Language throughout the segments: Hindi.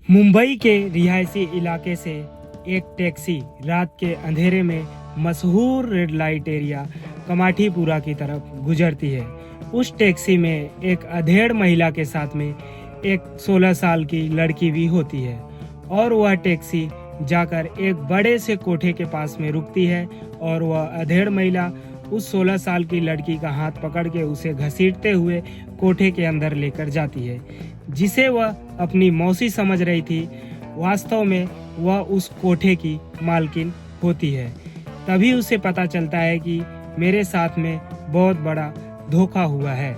मुंबई के रिहायशी इलाके से एक टैक्सी रात के अंधेरे में मशहूर रेड लाइट एरिया कमाठीपुरा की तरफ गुजरती है। उस टैक्सी में एक अधेड़ महिला के साथ में एक 16 साल की लड़की भी होती है और वह टैक्सी जाकर एक बड़े से कोठे के पास में रुकती है और वह अधेड़ महिला उस 16 साल की लड़की का हाथ पकड़ के उसे घसीटते हुए कोठे के अंदर लेकर जाती है, जिसे वह अपनी मौसी समझ रही थी। वास्तव में वह उस कोठे की मालकिन होती है। तभी उसे पता चलता है कि मेरे साथ में बहुत बड़ा धोखा हुआ है।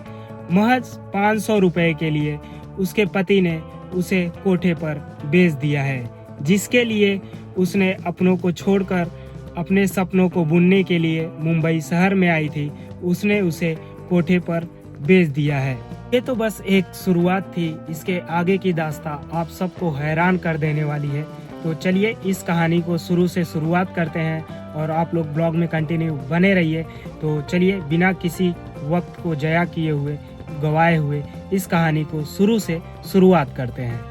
महज 500 रुपए के लिए उसके पति ने उसे कोठे पर बेच दिया है, जिसके लिए उसने अपनों को छोड़कर अपने सपनों को बुनने के लिए मुंबई शहर में आई थी। उसने उसे कोठे पर बेच दिया है। ये तो बस एक शुरुआत थी, इसके आगे की दास्तां आप सबको हैरान कर देने वाली है। तो चलिए इस कहानी को शुरू से शुरुआत करते हैं और आप लोग ब्लॉग में कंटिन्यू बने रहिए। तो चलिए बिना किसी वक्त को ज़या किए हुए गवाए हुए इस कहानी को शुरू से शुरुआत करते हैं।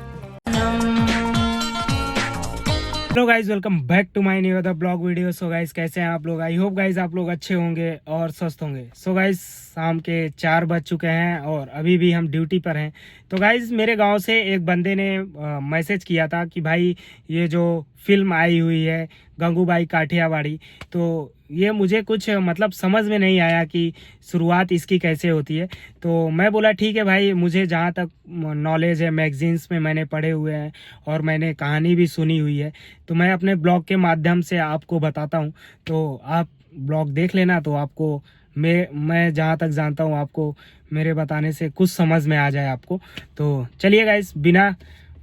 Hello guys, welcome back to my new other blog video. So guys कैसे हैं आप लोग? आई होप गाइज आप लोग अच्छे होंगे और स्वस्थ होंगे। सो गाइज शाम के 4 बज चुके हैं और अभी भी हम ड्यूटी पर हैं। तो गाइज मेरे गांव से एक बंदे ने मैसेज किया था कि भाई ये जो फिल्म आई हुई है गंगूबाई काठियावाड़ी, तो ये मुझे कुछ मतलब समझ में नहीं आया कि शुरुआत इसकी कैसे होती है। तो मैं बोला ठीक है भाई, मुझे जहाँ तक नॉलेज है मैगजीन्स में मैंने पढ़े हुए हैं और मैंने कहानी भी सुनी हुई है, तो मैं अपने ब्लॉग के माध्यम से आपको बताता हूँ। तो आप ब्लॉग देख लेना, तो आपको मैं जहाँ तक जानता हूँ आपको मेरे बताने से कुछ समझ में आ जाए आपको। तो चलिए गाइस बिना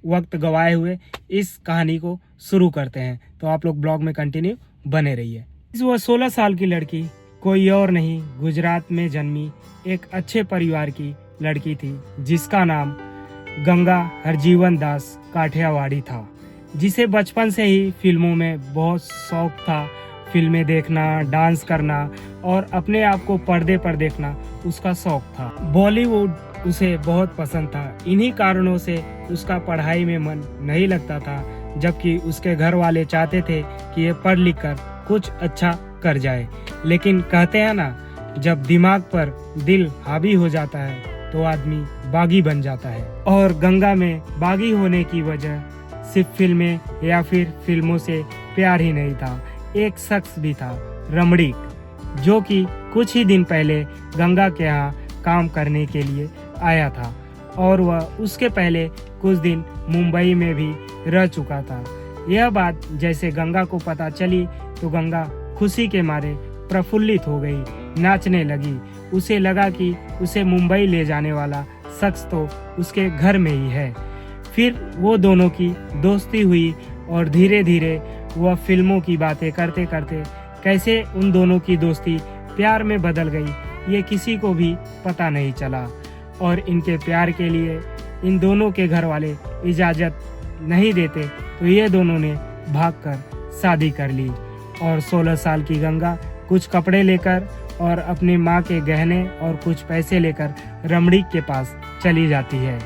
वक्त गवाए हुए इस कहानी को शुरू करते हैं। तो आप लोग ब्लॉग में कंटिन्यू बने रहिए। वह 16 साल की लड़की कोई और नहीं, गुजरात में जन्मी एक अच्छे परिवार की लड़की थी, जिसका नाम गंगा हरजीवन दास काठियावाड़ी था, जिसे बचपन से ही फिल्मों में बहुत शौक था। फिल्में देखना, डांस करना और अपने आप को पर्दे पर देखना उसका शौक था। बॉलीवुड उसे बहुत पसंद था। इन्हीं कारणों से उसका पढ़ाई में मन नहीं लगता था, जबकि उसके घर वाले चाहते थे कि ये पढ़ लिख कर कुछ अच्छा कर जाए। लेकिन कहते हैं ना, जब दिमाग पर दिल हावी हो जाता है तो आदमी बागी बन जाता है। और गंगा में बागी होने की वजह सिर्फ फिल्में या फिर फिल्मों से प्यार ही नहीं था, एक शख्स भी था, रमणीक, जो कि कुछ ही दिन पहले गंगा के यहाँ काम करने के लिए आया था और वह उसके पहले कुछ दिन मुंबई में भी रह चुका था। यह बात जैसे गंगा को पता चली तो गंगा खुशी के मारे प्रफुल्लित हो गई, नाचने लगी। उसे लगा कि उसे मुंबई ले जाने वाला शख्स तो उसके घर में ही है। फिर वो दोनों की दोस्ती हुई और धीरे धीरे वह फिल्मों की बातें करते करते कैसे उन दोनों की दोस्ती प्यार में बदल गई, ये किसी को भी पता नहीं चला। और इनके प्यार के लिए इन दोनों के घर वाले इजाज़त नहीं देते, तो ये दोनों ने भागकर शादी कर ली। और 16 साल की गंगा कुछ कपड़े लेकर और अपनी माँ के गहने और कुछ पैसे लेकर रमणीक के पास चली जाती है।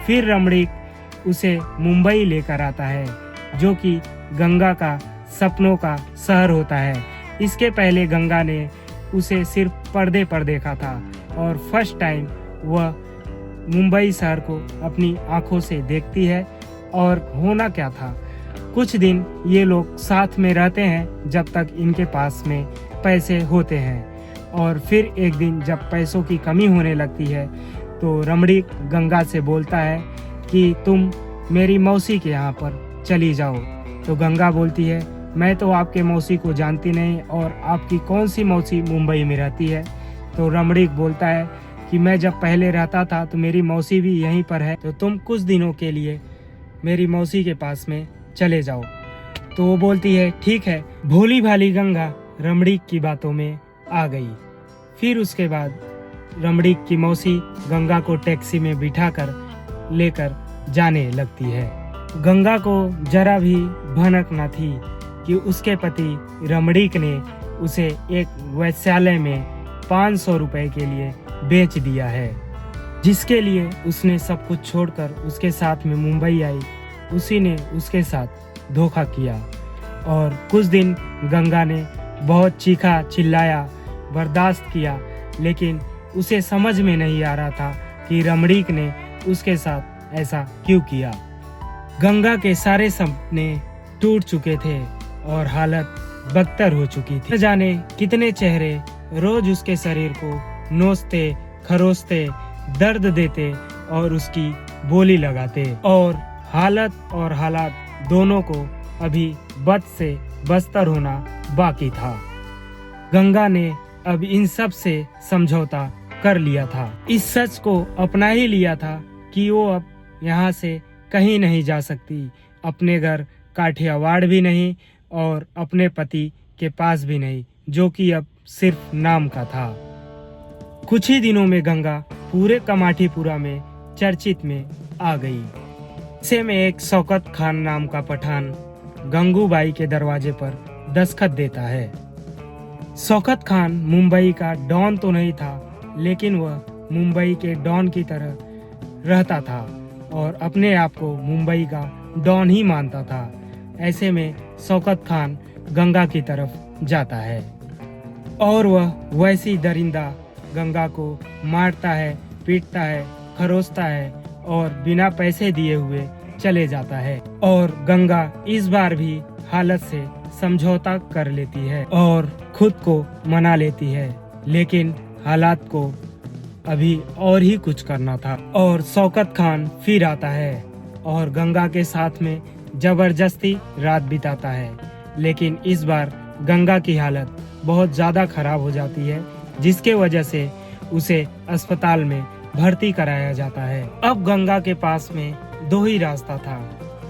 फिर रमणीक उसे मुंबई लेकर आता है, जो कि गंगा का सपनों का शहर होता है। इसके पहले गंगा ने उसे सिर्फ पर्दे पर देखा था और फर्स्ट टाइम वह मुंबई शहर को अपनी आंखों से देखती है। और होना क्या था, कुछ दिन ये लोग साथ में रहते हैं जब तक इनके पास में पैसे होते हैं। और फिर एक दिन जब पैसों की कमी होने लगती है तो रमणीक गंगा से बोलता है कि तुम मेरी मौसी के यहाँ पर चली जाओ। तो गंगा बोलती है, मैं तो आपके मौसी को जानती नहीं, और आपकी कौन सी मौसी मुंबई में रहती है? तो रमणीक बोलता है कि मैं जब पहले रहता था तो मेरी मौसी भी यहीं पर है, तो तुम कुछ दिनों के लिए मेरी मौसी के पास में चले जाओ। तो वो बोलती है ठीक है। भोली भाली गंगा रमणीक की बातों में आ गई। फिर उसके बाद रमणीक की मौसी गंगा को टैक्सी में बिठाकर लेकर जाने लगती है। गंगा को जरा भी भनक न थी कि उसके पति रमणीक ने उसे एक वेश्यालय में 500 रुपए के लिए बेच दिया है, जिसके लिए उसने सब कुछ छोड़कर उसके साथ में मुंबई आई उसी ने उसके साथ धोखा किया। और कुछ दिन गंगा ने बहुत चीखा चिल्लाया, बर्दाश्त किया, लेकिन उसे समझ में नहीं आ रहा था कि रमणीक ने उसके साथ ऐसा क्यों किया। गंगा के सारे सपने टूट चुके थे और हालत बदतर हो चुकी थी। न जाने कितने चेहरे रोज उसके शरीर को नोचते, खरोचते, दर्द देते और उसकी बोली लगाते, और हालात दोनों को अभी बद से बदतर होना बाकी था। गंगा ने अब इन सब से समझौता कर लिया था। इस सच को अपना ही लिया था कि वो अब यहाँ से कहीं नहीं जा सकती, अपने घर काठियावाड़ भी नहीं और अपने पति के पास भी नहीं, जो कि अब सिर्फ नाम का था। कुछ ही दिनों में गंगा पूरे कमाठीपुरा में चर्चित में आ गई। ऐसे में एक शौकत खान नाम का पठान गंगूबाई के दरवाजे पर दस्तखत देता है। शौकत खान मुंबई का डॉन तो नहीं था, लेकिन वह मुंबई के डॉन की तरह रहता था और अपने आप को मुंबई का डॉन ही मानता था। ऐसे में शौकत खान गंगा की तरफ जाता है और वह वैसी दरिंदा गंगा को मारता है, पीटता है, खरोचता है और बिना पैसे दिए हुए चले जाता है। और गंगा इस बार भी हालत से समझौता कर लेती है और खुद को मना लेती है, लेकिन हालात को अभी और ही कुछ करना था। और शौकत खान फिर आता है और गंगा के साथ में जबरदस्ती रात बिताता है, लेकिन इस बार गंगा की हालत बहुत ज्यादा खराब हो जाती है, जिसके वजह से उसे अस्पताल में भर्ती कराया जाता है। अब गंगा के पास में दो ही रास्ता था,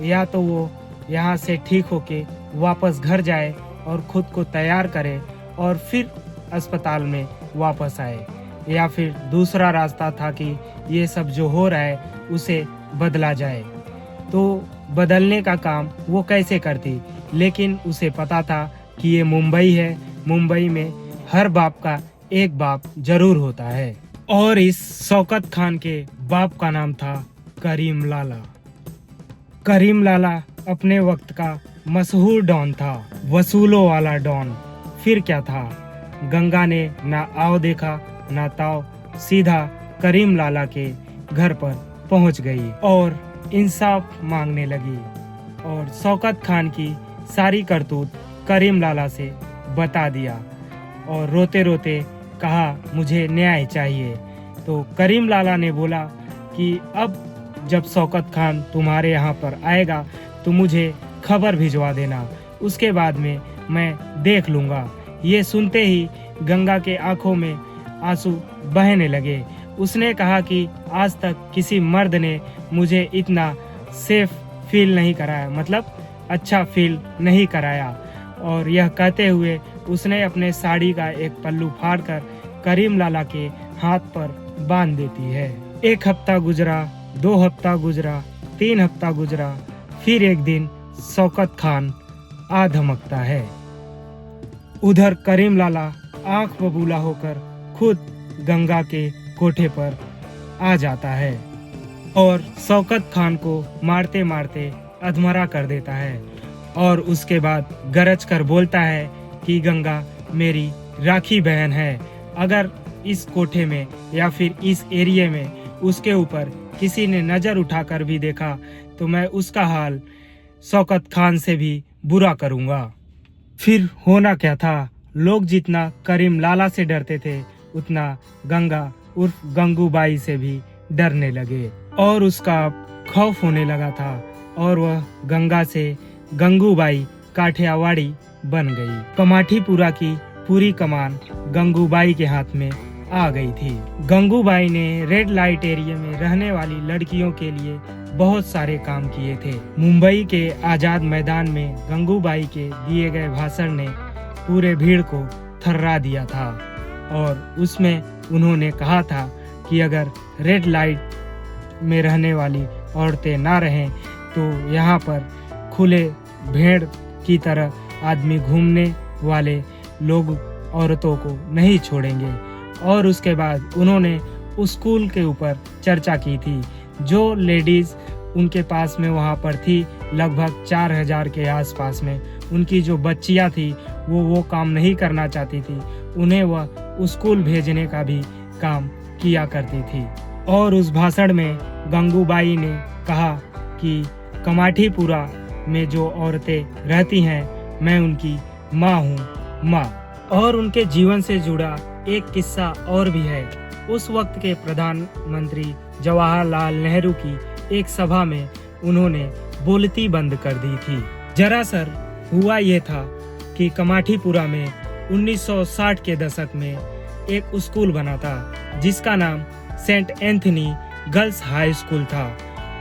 या तो वो यहाँ से ठीक होके वापस घर जाए और खुद को तैयार करे और फिर अस्पताल में वापस आए, या फिर दूसरा रास्ता था कि ये सब जो हो रहा है उसे बदला जाए। तो बदलने का काम वो कैसे करती, लेकिन उसे पता था कि ये मुंबई है, मुंबई में हर बाप का एक बाप जरूर होता है। और इस शौकत खान के बाप का नाम था करीम लाला। करीम लाला अपने वक्त का मशहूर डॉन था, वसूलों वाला डॉन। फिर क्या था, गंगा ने ना आओ देखा ना ताओ, सीधा करीम लाला के घर पर पहुंच गई और इंसाफ मांगने लगी और शौकत खान की सारी करतूत करीम लाला से बता दिया और रोते रोते कहा मुझे न्याय चाहिए। तो करीम लाला ने बोला कि अब जब शौकत खान तुम्हारे यहाँ पर आएगा तो मुझे खबर भिजवा देना, उसके बाद में मैं देख लूँगा। ये सुनते ही गंगा के आंखों में आंसू बहने लगे। उसने कहा कि आज तक किसी मर्द ने मुझे इतना सेफ फील नहीं कराया, मतलब अच्छा फील नहीं कराया। और यह कहते हुए उसने अपने साड़ी का एक पल्लू फाड़कर करीम लाला के हाथ पर बांध देती है। 1 हफ्ता गुजरा, 2 हफ्ता गुजरा, 3 हफ्ता गुजरा, फिर एक दिन शौकत खान आ धमकता है। उधर करीम लाला आंख बबूला होकर खुद गंगा के कोठे पर आ जाता है और शौकत खान को मारते मारते अधमरा कर देता है और उसके बाद गरज कर बोलता है कि गंगा मेरी राखी बहन है, अगर इस कोठे में या फिर इस एरिया में उसके ऊपर किसी ने नजर उठाकर भी देखा तो मैं उसका हाल शौकत खान से भी बुरा करूंगा। फिर होना क्या था, लोग जितना करीम लाला से डरते थे उतना गंगा उर्फ गंगूबाई से भी डरने लगे और उसका खौफ होने लगा था और वह गंगा से गंगूबाई काठियावाड़ी बन गई। कमाठीपुरा की पूरी कमान गंगूबाई के हाथ में आ गई थी। गंगूबाई ने रेड लाइट एरिया में रहने वाली लड़कियों के लिए बहुत सारे काम किए थे। मुंबई के आजाद मैदान में गंगूबाई के दिए गए भाषण ने पूरे भीड़ को थर्रा दिया था और उसमें उन्होंने कहा था कि अगर रेड लाइट में रहने वाली औरतें ना रहें तो यहाँ पर खुले भेड़ की तरह आदमी घूमने वाले लोग औरतों को नहीं छोड़ेंगे। और उसके बाद उन्होंने उस स्कूल के ऊपर चर्चा की थी, जो लेडीज उनके पास में वहाँ पर थी लगभग 4000 के आसपास में। उनकी जो बच्चियां थी वो काम नहीं करना चाहती थी, उन्हें वह स्कूल भेजने का भी काम किया करती थी। और उस भाषण में गंगूबाई ने कहा कि कमाठीपुरा में जो औरतें रहती हैं, मैं उनकी माँ हूँ, माँ। और उनके जीवन से जुड़ा एक किस्सा और भी है। उस वक्त के प्रधानमंत्री जवाहरलाल नेहरू की एक सभा में उन्होंने बोलती बंद कर दी थी। दरअसल हुआ ये था कि कमाठीपुरा में 1960 के दशक में एक स्कूल बना था जिसका नाम saint Anthony girls high school था।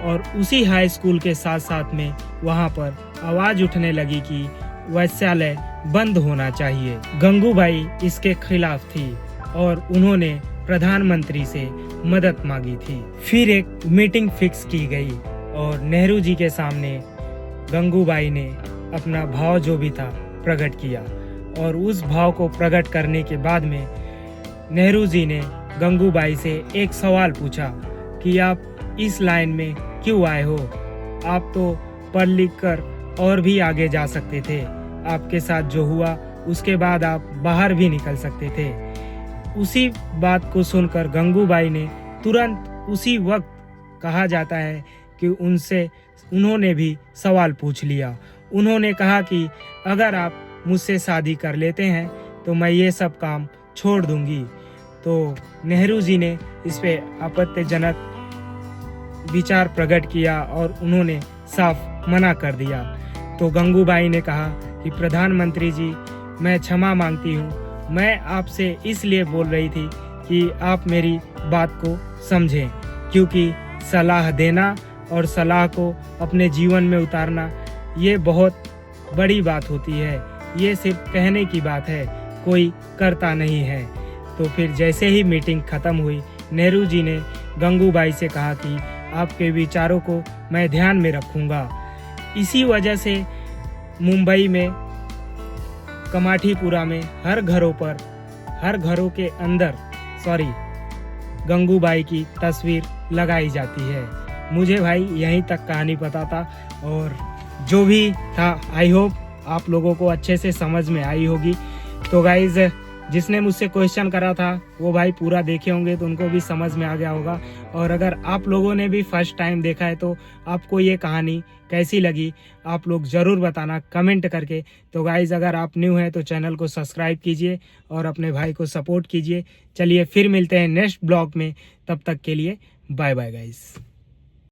और उसी हाई स्कूल के साथ साथ में वहाँ पर आवाज उठने लगी कि वैश्यालय बंद होना चाहिए। गंगूबाई इसके खिलाफ थी और उन्होंने प्रधानमंत्री से मदद मांगी थी। फिर एक मीटिंग फिक्स की गई और नेहरू जी के सामने गंगूबाई ने अपना भाव जो भी था प्रकट किया। और उस भाव को प्रकट करने के बाद में नेहरू जी ने गंगूबाई से एक सवाल पूछा कि आप इस लाइन में क्यों आए हो? आप तो पढ़ लिख कर और भी आगे जा सकते थे। आपके साथ जो हुआ उसके बाद आप बाहर भी निकल सकते थे। उसी बात को सुनकर गंगूबाई ने तुरंत उसी वक्त कहा जाता है कि उन्होंने भी सवाल पूछ लिया। उन्होंने कहा कि अगर आप मुझसे शादी कर लेते हैं तो मैं ये सब काम छोड़ दूंगी। तो नेहरू जी ने इस पे आपत्तिजनक विचार प्रकट किया और उन्होंने साफ मना कर दिया। तो गंगूबाई ने कहा कि प्रधानमंत्री जी, मैं क्षमा मांगती हूँ, मैं आपसे इसलिए बोल रही थी कि आप मेरी बात को समझें, क्योंकि सलाह देना और सलाह को अपने जीवन में उतारना ये बहुत बड़ी बात होती है। ये सिर्फ कहने की बात है, कोई करता नहीं है। तो फिर जैसे ही मीटिंग खत्म हुई, नेहरू जी ने गंगूबाई से कहा कि आपके विचारों को मैं ध्यान में रखूंगा। इसी वजह से मुंबई में कमाठीपुरा में हर घरों के अंदर गंगूबाई की तस्वीर लगाई जाती है। मुझे भाई यहीं तक कहानी पता था और जो भी था आई होप आप लोगों को अच्छे से समझ में आई होगी। तो गाइज जिसने मुझसे क्वेश्चन करा था वो भाई पूरा देखे होंगे तो उनको भी समझ में आ गया होगा। और अगर आप लोगों ने भी फर्स्ट टाइम देखा है तो आपको ये कहानी कैसी लगी आप लोग ज़रूर बताना कमेंट करके। तो गाइज़ अगर आप न्यू हैं तो चैनल को सब्सक्राइब कीजिए और अपने भाई को सपोर्ट कीजिए। चलिए फिर मिलते हैं नेक्स्ट ब्लॉग में, तब तक के लिए बाय बाय गाइज़।